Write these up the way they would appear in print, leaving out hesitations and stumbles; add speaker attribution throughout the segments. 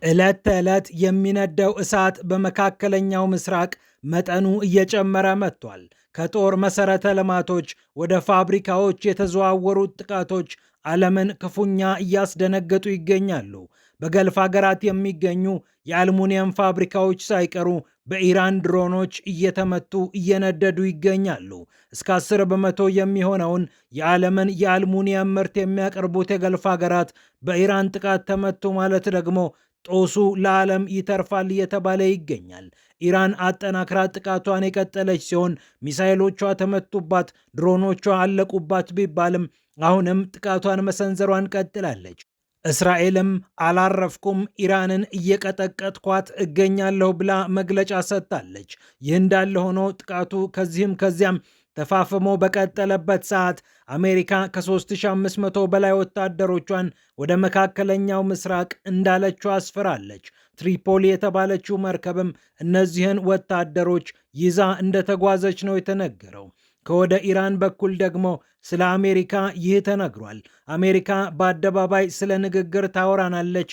Speaker 1: ዕለት ተዕለት የሚነደው እሳት በመካከለኛው ምስራቅ መጠኑ እየጨመረ መጥቷል። ከጦር መሠረተ ልማቶች ወደ ፋብሪካዎች የተዘዋወሩት ጥቃቶች ዓለምን ክፉኛ እያስደነገጡ ይገኛሉ። በገልፍ ሀገራት የሚገኙ የአልሙኒየም ፋብሪካዎች ሳይቀሩ በኢራን ድሮኖች እየተመቱ እየነደዱ ይገኛሉ። እስከ 10 በመቶ የሚሆነውን የዓለምን የአልሙኒየም ምርት የሚያቀርቡት የገልፍ ሀገራት በኢራን ጥቃት ተመቱ ማለት ደግሞ ጦሱ ለዓለም ይተርፋል እየተባለ ይገኛል። ኢራን አጠናክራ ጥቃቷን የቀጠለች ሲሆን ሚሳኤሎቿ ተመቱባት፣ ድሮኖቿ አለቁባት ቢባልም አሁንም ጥቃቷን መሰንዘሯን ቀጥላለች። እስራኤልም አላረፍኩም፣ ኢራንን እየቀጠቀጥኳት እገኛለሁ ብላ መግለጫ ሰጥታለች። ይህ እንዳለ ሆኖ ጥቃቱ ከዚህም ከዚያም ተፋፍሞ በቀጠለበት ሰዓት አሜሪካ ከ3500 በላይ ወታደሮቿን ወደ መካከለኛው ምስራቅ እንዳለችው አስፍራለች። ትሪፖሊ የተባለችው መርከብም እነዚህን ወታደሮች ይዛ እንደተጓዘች ነው የተነገረው። ከወደ ኢራን በኩል ደግሞ ስለ አሜሪካ ይህ ተነግሯል። አሜሪካ በአደባባይ ስለ ንግግር ታወራናለች፣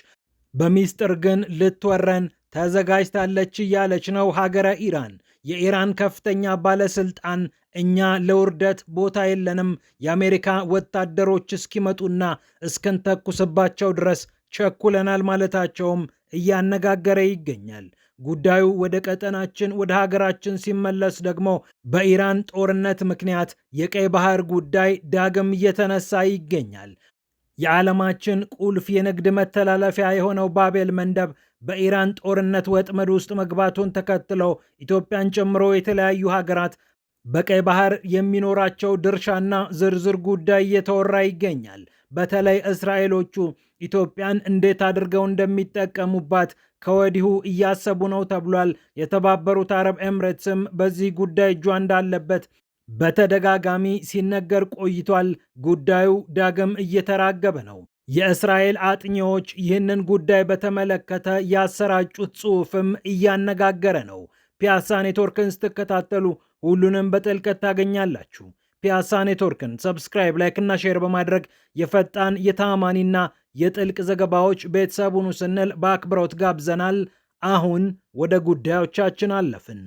Speaker 1: በሚስጥር ግን ልትወረን ተዘጋጅታለች እያለች ነው ሀገረ ኢራን። የኢራን ከፍተኛ ባለስልጣን እኛ ለውርደት ቦታ የለንም፣ የአሜሪካ ወታደሮች እስኪመጡና እስክንተኩስባቸው ድረስ ቸኩለናል ማለታቸውም እያነጋገረ ይገኛል። ጉዳዩ ወደ ቀጠናችን ወደ ሀገራችን ሲመለስ ደግሞ በኢራን ጦርነት ምክንያት የቀይ ባህር ጉዳይ ዳግም እየተነሳ ይገኛል። የዓለማችን ቁልፍ የንግድ መተላለፊያ የሆነው ባቤል መንደብ በኢራን ጦርነት ወጥመድ ውስጥ መግባቱን ተከትሎ ኢትዮጵያን ጨምሮ የተለያዩ ሀገራት በቀይ ባህር የሚኖራቸው ድርሻና ዝርዝር ጉዳይ እየተወራ ይገኛል። በተለይ እስራኤሎቹ ኢትዮጵያን እንዴት አድርገው እንደሚጠቀሙባት ከወዲሁ እያሰቡ ነው ተብሏል። የተባበሩት አረብ ኤምሬትስም በዚህ ጉዳይ እጇ እንዳለበት በተደጋጋሚ ሲነገር ቆይቷል። ጉዳዩ ዳግም እየተራገበ ነው። የእስራኤል አጥኚዎች ይህንን ጉዳይ በተመለከተ ያሰራጩት ጽሑፍም እያነጋገረ ነው። ፒያሳ ኔትወርክን ስትከታተሉ ሁሉንም በጥልቀት ታገኛላችሁ። ፒያሳ ኔትወርክን ሰብስክራይብ፣ ላይክ እና ሼር በማድረግ የፈጣን የተአማኒና የጥልቅ ዘገባዎች ቤተሰቡን ስንል በአክብሮት ጋብዘናል። አሁን ወደ ጉዳዮቻችን አለፍን።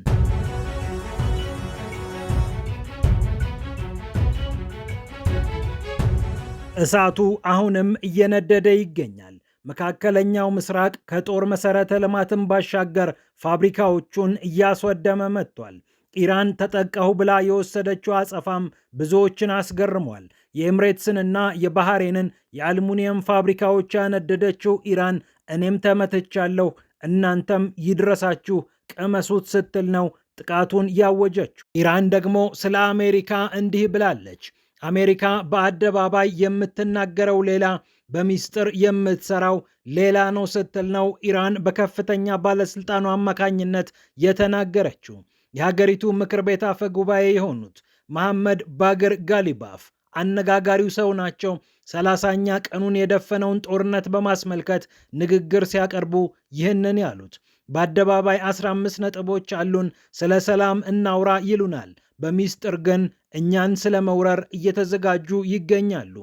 Speaker 1: እሳቱ አሁንም እየነደደ ይገኛል። መካከለኛው ምስራቅ ከጦር መሠረተ ልማትን ባሻገር ፋብሪካዎቹን እያስወደመ መጥቷል። ኢራን ተጠቃሁ ብላ የወሰደችው አጸፋም ብዙዎችን አስገርሟል። የኤምሬትስንና የባህሬንን የአልሙኒየም ፋብሪካዎች ያነደደችው ኢራን እኔም ተመትቻለሁ፣ እናንተም ይድረሳችሁ ቅመሱት ስትል ነው ጥቃቱን ያወጀችው። ኢራን ደግሞ ስለ አሜሪካ እንዲህ ብላለች። አሜሪካ በአደባባይ የምትናገረው ሌላ፣ በሚስጥር የምትሰራው ሌላ ነው ስትል ነው ኢራን በከፍተኛ ባለስልጣኑ አማካኝነት የተናገረችው። የሀገሪቱ ምክር ቤት አፈ ጉባኤ የሆኑት መሐመድ ባግር ጋሊባፍ አነጋጋሪው ሰው ናቸው። 30ኛ ቀኑን የደፈነውን ጦርነት በማስመልከት ንግግር ሲያቀርቡ ይህንን ያሉት በአደባባይ 15 ነጥቦች አሉን፣ ስለ ሰላም እናውራ ይሉናል። በሚስጥር ግን እኛን ስለ መውረር እየተዘጋጁ ይገኛሉ።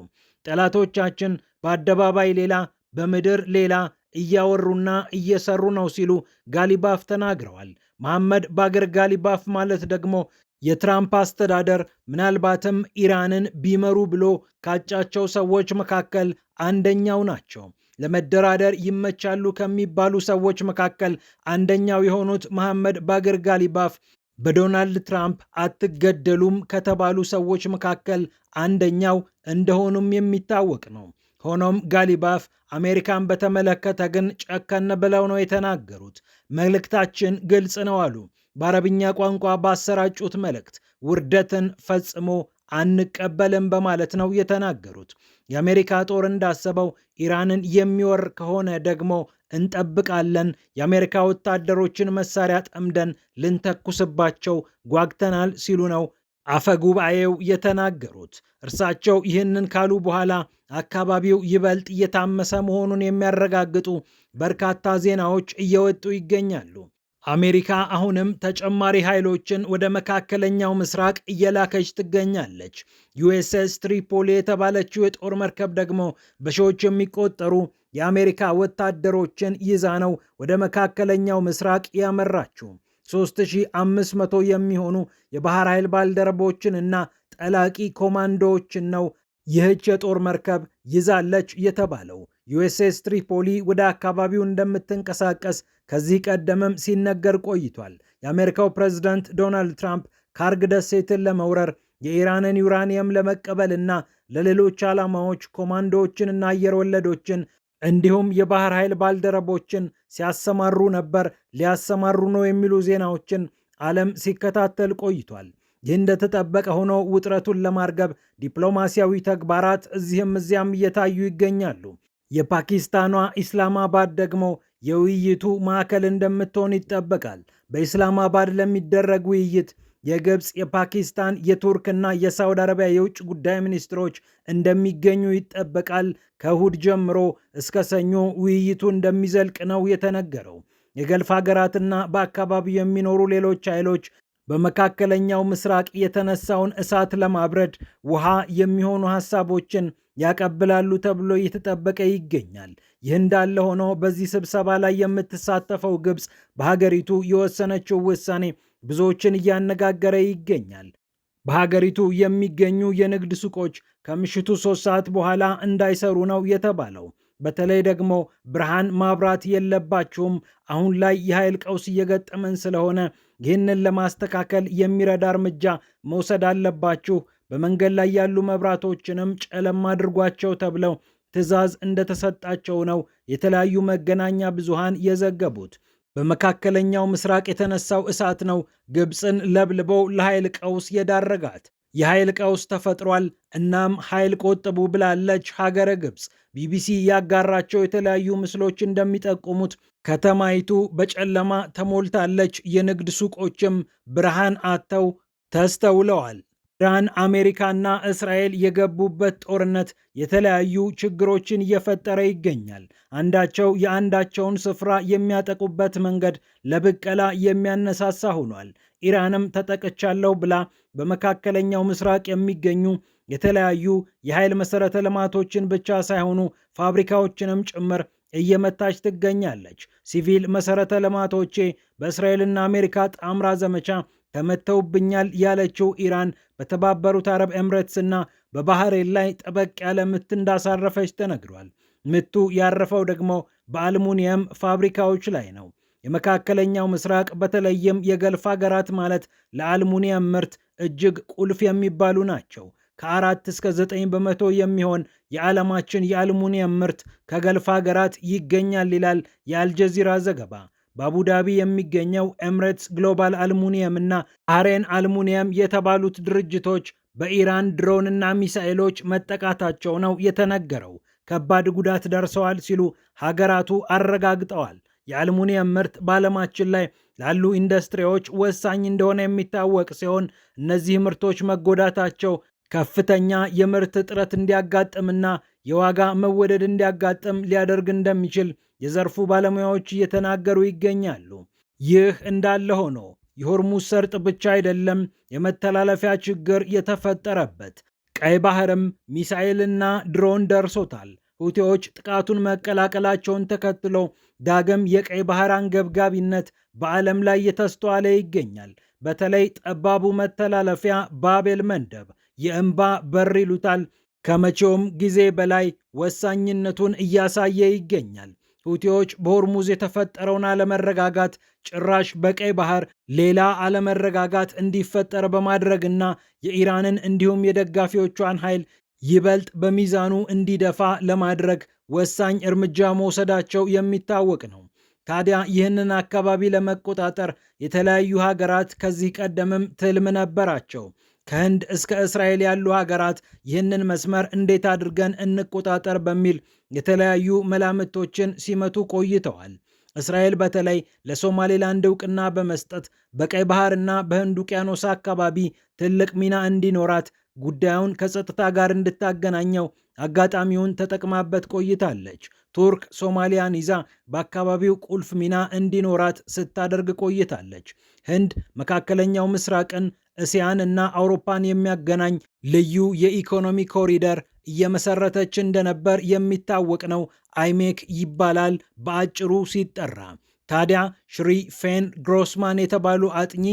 Speaker 1: ጠላቶቻችን በአደባባይ ሌላ፣ በምድር ሌላ እያወሩና እየሰሩ ነው ሲሉ ጋሊባፍ ተናግረዋል። መሐመድ ባግር ጋሊባፍ ማለት ደግሞ የትራምፕ አስተዳደር ምናልባትም ኢራንን ቢመሩ ብሎ ካጫቸው ሰዎች መካከል አንደኛው ናቸው። ለመደራደር ይመቻሉ ከሚባሉ ሰዎች መካከል አንደኛው የሆኑት መሐመድ ባግር ጋሊባፍ በዶናልድ ትራምፕ አትገደሉም ከተባሉ ሰዎች መካከል አንደኛው እንደሆኑም የሚታወቅ ነው። ሆኖም ጋሊባፍ አሜሪካን በተመለከተ ግን ጨከን ብለው ነው የተናገሩት። መልእክታችን ግልጽ ነው አሉ። በአረብኛ ቋንቋ ባሰራጩት መልእክት ውርደትን ፈጽሞ አንቀበልም በማለት ነው የተናገሩት። የአሜሪካ ጦር እንዳሰበው ኢራንን የሚወር ከሆነ ደግሞ እንጠብቃለን፣ የአሜሪካ ወታደሮችን መሳሪያ ጠምደን ልንተኩስባቸው ጓግተናል ሲሉ ነው አፈ ጉባኤው የተናገሩት። እርሳቸው ይህንን ካሉ በኋላ አካባቢው ይበልጥ እየታመሰ መሆኑን የሚያረጋግጡ በርካታ ዜናዎች እየወጡ ይገኛሉ። አሜሪካ አሁንም ተጨማሪ ኃይሎችን ወደ መካከለኛው ምስራቅ እየላከች ትገኛለች። ዩኤስኤስ ትሪፖሊ የተባለችው የጦር መርከብ ደግሞ በሺዎች የሚቆጠሩ የአሜሪካ ወታደሮችን ይዛ ነው ወደ መካከለኛው ምስራቅ ያመራችው። 3500 የሚሆኑ የባህር ኃይል ባልደረቦችን እና ጠላቂ ኮማንዶዎችን ነው ይህች የጦር መርከብ ይዛለች የተባለው። ዩኤስኤስ ትሪፖሊ ወደ አካባቢው እንደምትንቀሳቀስ ከዚህ ቀደምም ሲነገር ቆይቷል። የአሜሪካው ፕሬዝዳንት ዶናልድ ትራምፕ ካርግ ደሴትን ለመውረር የኢራንን ዩራኒየም ለመቀበልና ለሌሎች ዓላማዎች ኮማንዶዎችንና አየር ወለዶችን እንዲሁም የባህር ኃይል ባልደረቦችን ሲያሰማሩ ነበር፣ ሊያሰማሩ ነው የሚሉ ዜናዎችን ዓለም ሲከታተል ቆይቷል። ይህ እንደተጠበቀ ሆኖ ውጥረቱን ለማርገብ ዲፕሎማሲያዊ ተግባራት እዚህም እዚያም እየታዩ ይገኛሉ። የፓኪስታኗ ኢስላማባድ ደግሞ የውይይቱ ማዕከል እንደምትሆን ይጠበቃል። በኢስላማባድ ለሚደረግ ውይይት የግብፅ፣ የፓኪስታን፣ የቱርክና የሳውዲ አረቢያ የውጭ ጉዳይ ሚኒስትሮች እንደሚገኙ ይጠበቃል። ከእሁድ ጀምሮ እስከ ሰኞ ውይይቱ እንደሚዘልቅ ነው የተነገረው። የገልፍ ሀገራትና በአካባቢው የሚኖሩ ሌሎች ኃይሎች በመካከለኛው ምስራቅ የተነሳውን እሳት ለማብረድ ውሃ የሚሆኑ ሀሳቦችን ያቀብላሉ ተብሎ እየተጠበቀ ይገኛል። ይህ እንዳለ ሆኖ በዚህ ስብሰባ ላይ የምትሳተፈው ግብፅ በሀገሪቱ የወሰነችው ውሳኔ ብዙዎችን እያነጋገረ ይገኛል። በሀገሪቱ የሚገኙ የንግድ ሱቆች ከምሽቱ 3 ሰዓት በኋላ እንዳይሰሩ ነው የተባለው። በተለይ ደግሞ ብርሃን ማብራት የለባችሁም፣ አሁን ላይ የኃይል ቀውስ እየገጠመን ስለሆነ ይህንን ለማስተካከል የሚረዳ እርምጃ መውሰድ አለባችሁ፣ በመንገድ ላይ ያሉ መብራቶችንም ጨለም አድርጓቸው ተብለው ትዕዛዝ እንደተሰጣቸው ነው የተለያዩ መገናኛ ብዙሃን የዘገቡት። በመካከለኛው ምስራቅ የተነሳው እሳት ነው ግብፅን ለብልበው ለኃይል ቀውስ የዳረጋት። የኃይል ቀውስ ተፈጥሯል፣ እናም ኃይል ቆጥቡ ብላለች ሀገረ ግብፅ። ቢቢሲ ያጋራቸው የተለያዩ ምስሎች እንደሚጠቁሙት ከተማይቱ በጨለማ ተሞልታለች። የንግድ ሱቆችም ብርሃን አጥተው ተስተውለዋል። ኢራን፣ አሜሪካና እስራኤል የገቡበት ጦርነት የተለያዩ ችግሮችን እየፈጠረ ይገኛል። አንዳቸው የአንዳቸውን ስፍራ የሚያጠቁበት መንገድ ለብቀላ የሚያነሳሳ ሆኗል። ኢራንም ተጠቅቻለሁ ብላ በመካከለኛው ምስራቅ የሚገኙ የተለያዩ የኃይል መሰረተ ልማቶችን ብቻ ሳይሆኑ ፋብሪካዎችንም ጭምር እየመታች ትገኛለች። ሲቪል መሰረተ ልማቶቼ በእስራኤልና አሜሪካ ጣምራ ዘመቻ ተመተውብኛል ያለችው ኢራን በተባበሩት አረብ ኤምሬትስ እና በባህሬን ላይ ጠበቅ ያለ ምት እንዳሳረፈች ተነግሯል። ምቱ ያረፈው ደግሞ በአልሙኒየም ፋብሪካዎች ላይ ነው። የመካከለኛው ምስራቅ በተለይም የገልፍ ሀገራት ማለት ለአልሙኒየም ምርት እጅግ ቁልፍ የሚባሉ ናቸው። ከ4 እስከ 9 በመቶ የሚሆን የዓለማችን የአልሙኒየም ምርት ከገልፍ ሀገራት ይገኛል ይላል የአልጀዚራ ዘገባ። በአቡዳቢ የሚገኘው ኤምሬትስ ግሎባል አልሙኒየም እና አሬን አልሙኒየም የተባሉት ድርጅቶች በኢራን ድሮን እና ሚሳኤሎች መጠቃታቸው ነው የተነገረው። ከባድ ጉዳት ደርሰዋል ሲሉ ሀገራቱ አረጋግጠዋል። የአልሙኒየም ምርት በዓለማችን ላይ ላሉ ኢንዱስትሪዎች ወሳኝ እንደሆነ የሚታወቅ ሲሆን እነዚህ ምርቶች መጎዳታቸው ከፍተኛ የምርት እጥረት እንዲያጋጥምና የዋጋ መወደድ እንዲያጋጥም ሊያደርግ እንደሚችል የዘርፉ ባለሙያዎች እየተናገሩ ይገኛሉ። ይህ እንዳለ ሆኖ የሆርሙዝ ሰርጥ ብቻ አይደለም የመተላለፊያ ችግር የተፈጠረበት። ቀይ ባህርም ሚሳኤልና ድሮን ደርሶታል። ሁቲዎች ጥቃቱን መቀላቀላቸውን ተከትሎ ዳግም የቀይ ባህር አንገብጋቢነት በዓለም ላይ እየተስተዋለ ይገኛል። በተለይ ጠባቡ መተላለፊያ ባቤል መንደብ የእንባ በር ይሉታል፣ ከመቼውም ጊዜ በላይ ወሳኝነቱን እያሳየ ይገኛል። ሁቲዎች በሆርሙዝ የተፈጠረውን አለመረጋጋት ጭራሽ በቀይ ባህር ሌላ አለመረጋጋት እንዲፈጠር በማድረግና የኢራንን እንዲሁም የደጋፊዎቿን ኃይል ይበልጥ በሚዛኑ እንዲደፋ ለማድረግ ወሳኝ እርምጃ መውሰዳቸው የሚታወቅ ነው። ታዲያ ይህንን አካባቢ ለመቆጣጠር የተለያዩ ሀገራት ከዚህ ቀደምም ትልም ነበራቸው። ከህንድ እስከ እስራኤል ያሉ ሀገራት ይህንን መስመር እንዴት አድርገን እንቆጣጠር በሚል የተለያዩ መላምቶችን ሲመቱ ቆይተዋል። እስራኤል በተለይ ለሶማሌላንድ እውቅና በመስጠት በቀይ ባህርና በህንድ ውቅያኖስ አካባቢ ትልቅ ሚና እንዲኖራት ጉዳዩን ከጸጥታ ጋር እንድታገናኘው አጋጣሚውን ተጠቅማበት ቆይታለች። ቱርክ ሶማሊያን ይዛ በአካባቢው ቁልፍ ሚና እንዲኖራት ስታደርግ ቆይታለች። ህንድ መካከለኛው ምስራቅን፣ እስያን እና አውሮፓን የሚያገናኝ ልዩ የኢኮኖሚ ኮሪደር እየመሰረተች እንደነበር የሚታወቅ ነው። አይሜክ ይባላል በአጭሩ ሲጠራ። ታዲያ ሽሪ ፌን ግሮስማን የተባሉ አጥኚ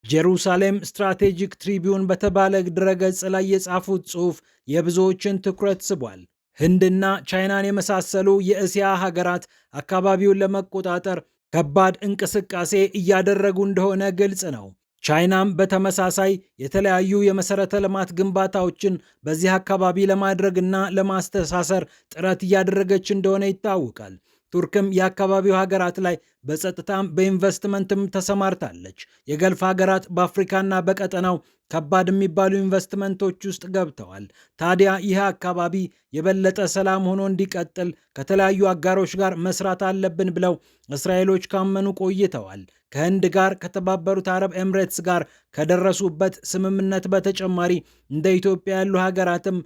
Speaker 1: ጄሩሳሌም ስትራቴጂክ ትሪቢዩን በተባለ ድረገጽ ላይ የጻፉት ጽሑፍ የብዙዎችን ትኩረት ስቧል። ህንድና ቻይናን የመሳሰሉ የእስያ ሀገራት አካባቢውን ለመቆጣጠር ከባድ እንቅስቃሴ እያደረጉ እንደሆነ ግልጽ ነው። ቻይናም በተመሳሳይ የተለያዩ የመሰረተ ልማት ግንባታዎችን በዚህ አካባቢ ለማድረግና ለማስተሳሰር ጥረት እያደረገች እንደሆነ ይታወቃል። ቱርክም የአካባቢው ሀገራት ላይ በጸጥታም በኢንቨስትመንትም ተሰማርታለች። የገልፍ ሀገራት በአፍሪካና በቀጠናው ከባድ የሚባሉ ኢንቨስትመንቶች ውስጥ ገብተዋል። ታዲያ ይህ አካባቢ የበለጠ ሰላም ሆኖ እንዲቀጥል ከተለያዩ አጋሮች ጋር መስራት አለብን ብለው እስራኤሎች ካመኑ ቆይተዋል። ከህንድ ጋር ከተባበሩት አረብ ኤምሬትስ ጋር ከደረሱበት ስምምነት በተጨማሪ እንደ ኢትዮጵያ ያሉ ሀገራትም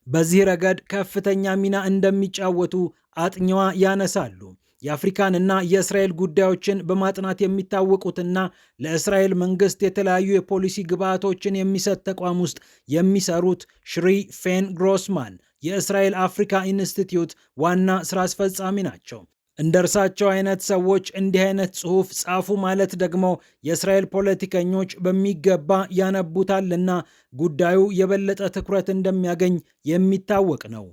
Speaker 1: በዚህ ረገድ ከፍተኛ ሚና እንደሚጫወቱ አጥኚዋ ያነሳሉ። የአፍሪካንና የእስራኤል ጉዳዮችን በማጥናት የሚታወቁትና ለእስራኤል መንግስት የተለያዩ የፖሊሲ ግብዓቶችን የሚሰጥ ተቋም ውስጥ የሚሰሩት ሽሪ ፌን ግሮስማን የእስራኤል አፍሪካ ኢንስቲትዩት ዋና ስራ አስፈጻሚ ናቸው። እንደ እርሳቸው አይነት ሰዎች እንዲህ አይነት ጽሑፍ ጻፉ ማለት ደግሞ የእስራኤል ፖለቲከኞች በሚገባ ያነቡታልና ጉዳዩ የበለጠ ትኩረት እንደሚያገኝ የሚታወቅ ነው።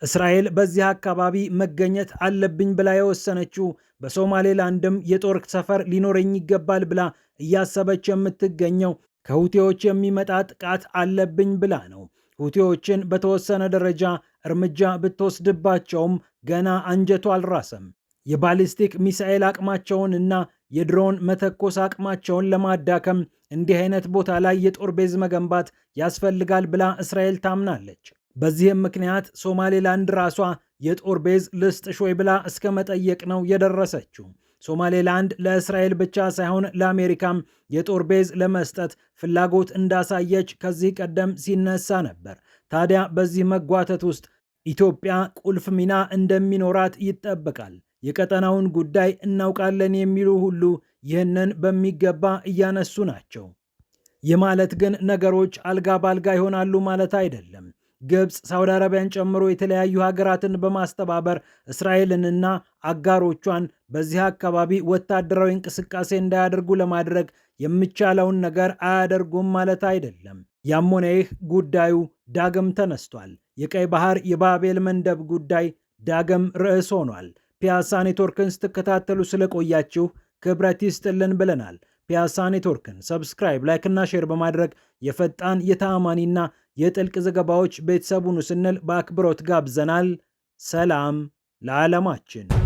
Speaker 1: እስራኤል በዚህ አካባቢ መገኘት አለብኝ ብላ የወሰነችው በሶማሌላንድም የጦር ሰፈር ሊኖረኝ ይገባል ብላ እያሰበች የምትገኘው ከሁቲዎች የሚመጣ ጥቃት አለብኝ ብላ ነው። ሁቲዎችን በተወሰነ ደረጃ እርምጃ ብትወስድባቸውም ገና አንጀቱ አልራሰም። የባሊስቲክ ሚሳኤል አቅማቸውን እና የድሮን መተኮስ አቅማቸውን ለማዳከም እንዲህ አይነት ቦታ ላይ የጦር ቤዝ መገንባት ያስፈልጋል ብላ እስራኤል ታምናለች። በዚህም ምክንያት ሶማሌላንድ ራሷ የጦር ቤዝ ልስጥሽ ወይ ብላ እስከ መጠየቅ ነው የደረሰችው። ሶማሌላንድ ለእስራኤል ብቻ ሳይሆን ለአሜሪካም የጦር ቤዝ ለመስጠት ፍላጎት እንዳሳየች ከዚህ ቀደም ሲነሳ ነበር። ታዲያ በዚህ መጓተት ውስጥ ኢትዮጵያ ቁልፍ ሚና እንደሚኖራት ይጠበቃል። የቀጠናውን ጉዳይ እናውቃለን የሚሉ ሁሉ ይህንን በሚገባ እያነሱ ናቸው። ይህ ማለት ግን ነገሮች አልጋ ባልጋ ይሆናሉ ማለት አይደለም። ግብፅ፣ ሳውዲ አረቢያን ጨምሮ የተለያዩ ሀገራትን በማስተባበር እስራኤልንና አጋሮቿን በዚህ አካባቢ ወታደራዊ እንቅስቃሴ እንዳያደርጉ ለማድረግ የሚቻለውን ነገር አያደርጉም ማለት አይደለም። ያም ሆነ ይህ ጉዳዩ ዳግም ተነስቷል። የቀይ ባህር የባቤል መንደብ ጉዳይ ዳግም ርዕስ ሆኗል። ፒያሳ ኔትወርክን ስትከታተሉ ስለቆያችሁ ክብረት ይስጥልን ብለናል። ፒያሳ ኔትወርክን ሰብስክራይብ፣ ላይክ እና ሼር በማድረግ የፈጣን የተአማኒና የጥልቅ ዘገባዎች ቤተሰቡን ስንል በአክብሮት ጋብዘናል። ሰላም ለዓለማችን።